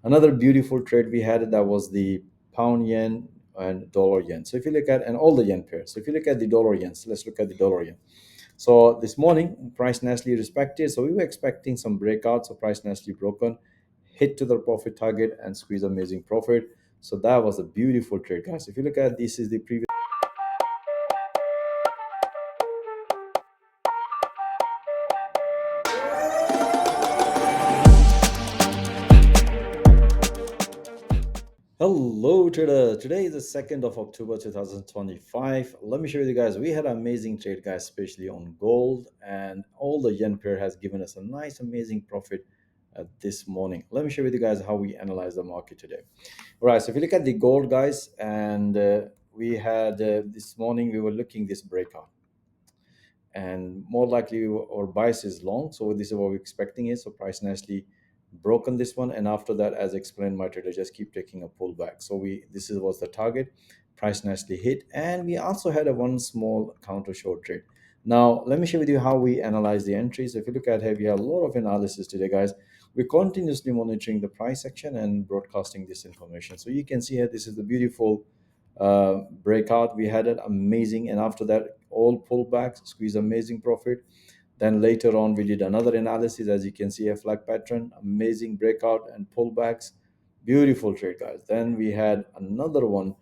Another beautiful trade we had, that was the pound yen and dollar yen. So if you look at, and all the yen pairs, so if you look at the dollar yen, so let's look at the dollar yen. So this morning price nicely respected, so we were expecting some breakouts, so price nicely broken, hit to the profit target and squeeze amazing profit. So that was a beautiful trade, guys. If you look at, this is the previous. Hello trader, today is the 2nd of October 2025. Let me show you guys, we had an amazing trade, guys, especially on gold, and all the yen pair has given us a nice amazing profit this morning. Let me show you guys how we analyze the market today. All right, so if you look at the gold, guys, and we had this morning we were looking this breakout, and more likely our bias is long, so this is what we're expecting is, so price nicely broken this one, and after that, as explained, my trader just keep taking a pullback. So this was the target, price nicely hit, and we also had a one small counter short trade. Now let me share with you how we analyze the entries. If you look at here, we have a lot of analysis today, guys. We're continuously monitoring the price action and broadcasting this information. So you can see here, this is the beautiful breakout we had, it amazing, and after that all pullbacks, squeeze amazing profit. Then later on we did another analysis, as you can see, a flag pattern, amazing breakout and pullbacks, beautiful trade, guys. Then we had another one,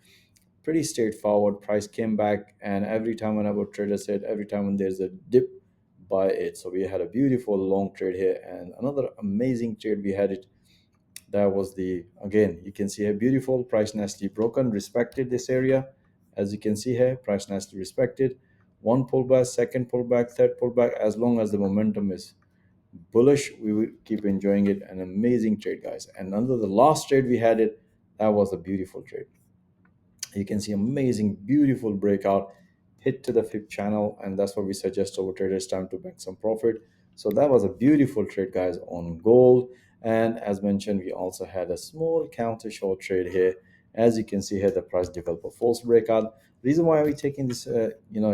pretty straightforward, price came back, and every time when our trader said, every time when there's a dip, buy it. So we had a beautiful long trade here, and another amazing trade we had it. That was the, again, you can see a beautiful price nicely broken, respected this area. As you can see here, price nicely respected, one pullback, second pullback, third pullback. As long as the momentum is bullish, we will keep enjoying it. An amazing trade, guys. And under the last trade we had it, that was a beautiful trade. You can see amazing beautiful breakout, hit to the fifth channel, and that's what we suggest our traders, time to make some profit. So that was a beautiful trade, guys, on gold. And as mentioned, we also had a small counter short trade here. As you can see here, the price developed a false breakout. Reason why we're taking this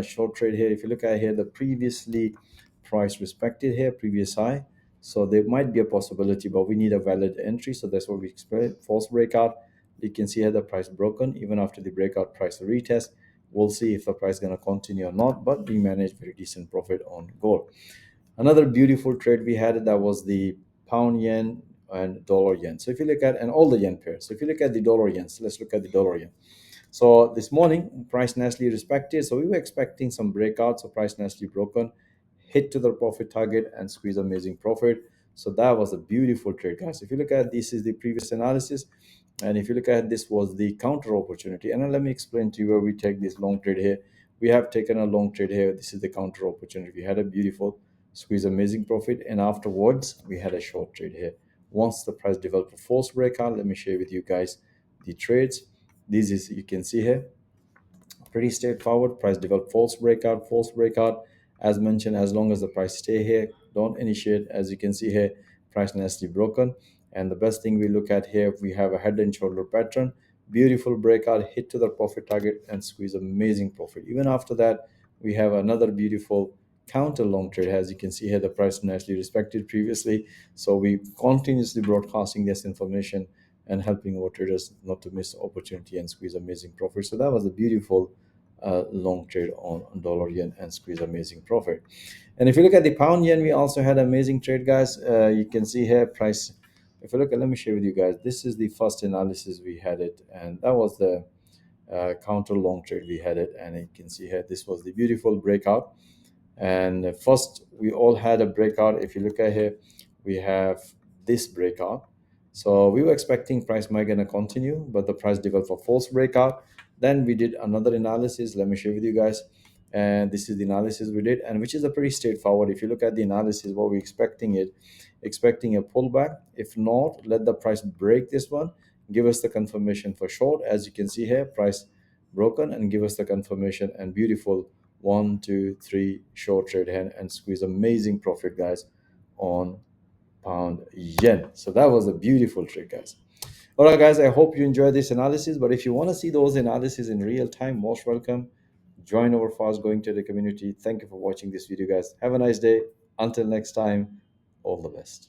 short trade here, if you look at here, the previously price respected here, previous high, so there might be a possibility, but we need a valid entry. So that's what we expect, false breakout. You can see here the price broken even after the breakout price retest. We'll see if the price is going to continue or not, but we managed very decent profit on gold. Another beautiful trade we had, that was the pound yen and dollar yen. So if you look at, and all the yen pairs, so if you look at the dollar yen, so let's look at the dollar yen. So this morning price nicely respected, so we were expecting some breakouts, so price nicely broken, hit to the profit target and squeeze amazing profit. So that was a beautiful trade, guys. If you look at, this is the previous analysis, and if you look at, this was the counter opportunity. And then let me explain to you where we take this long trade here. We have taken a long trade here. This is the counter opportunity. We had a beautiful squeeze amazing profit, and afterwards we had a short trade here. Once the price developed a false breakout, let me share with you guys the trades. This is, you can see here, pretty straightforward, price develop false breakout, false breakout. As mentioned, as long as the price stay here, don't initiate. As you can see here, price nicely broken. And the best thing we look at here, we have a head and shoulder pattern, beautiful breakout, hit to the profit target and squeeze amazing profit. Even after that, we have another beautiful counter long trade. As you can see here, the price nicely respected previously, so we continuously broadcasting this information and helping our traders not to miss the opportunity and squeeze amazing profit. So that was a beautiful long trade on dollar yen and squeeze amazing profit. And if you look at the pound yen, we also had amazing trade, guys. You can see here price, if you look at, let me share with you guys, this is the first analysis we had it, and that was the counter long trade we had it. And you can see here, this was the beautiful breakout. And first we all had a breakout. If you look at here, we have this breakout. So we were expecting price might gonna continue, but the price developed a false breakout. Then we did another analysis. Let me share with you guys, and this is the analysis we did, and which is a pretty straightforward. If you look at the analysis, what we're expecting it, expecting a pullback. If not, let the price break this one, give us the confirmation for short. As you can see here, price broken and give us the confirmation, and beautiful 1 2 3 short trade hand and squeeze amazing profit, guys, on pound yen. So that was a beautiful trade, guys. All right, guys, I hope you enjoyed this analysis, but if you want to see those analysis in real time, most welcome, join our fast going trader community. Thank you for watching this video, guys. Have a nice day. Until next time, all the best.